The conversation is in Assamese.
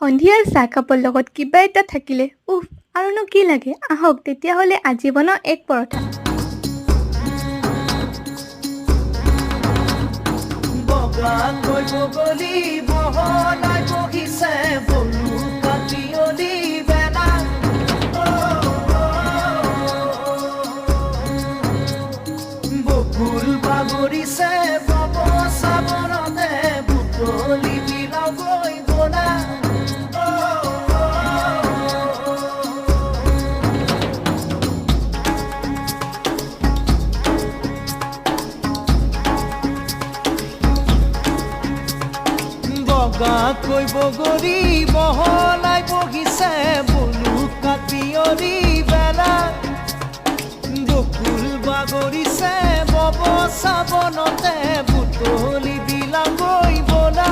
সন্ধিয়াৰ চাহকাপৰ লগত কিবা এটা থাকিলে আৰুনো কি লাগে। আহক তেতিয়াহ'লে আজি বনাওঁ এগ পৰঠা। বগাকৈ বগলী বহলাই বহিছে বলু কাটিয়লি বেলা বকুল বাগৰিছে বব চাবনতে বুটলি বিলাগৈ বলা বগাকৈ বগৰী বহলাই বহিছে বলু কাটিয়লি বেলা বকুল বাগৰিছে বব চাবনতে বুটলি বিলাগৈ বলা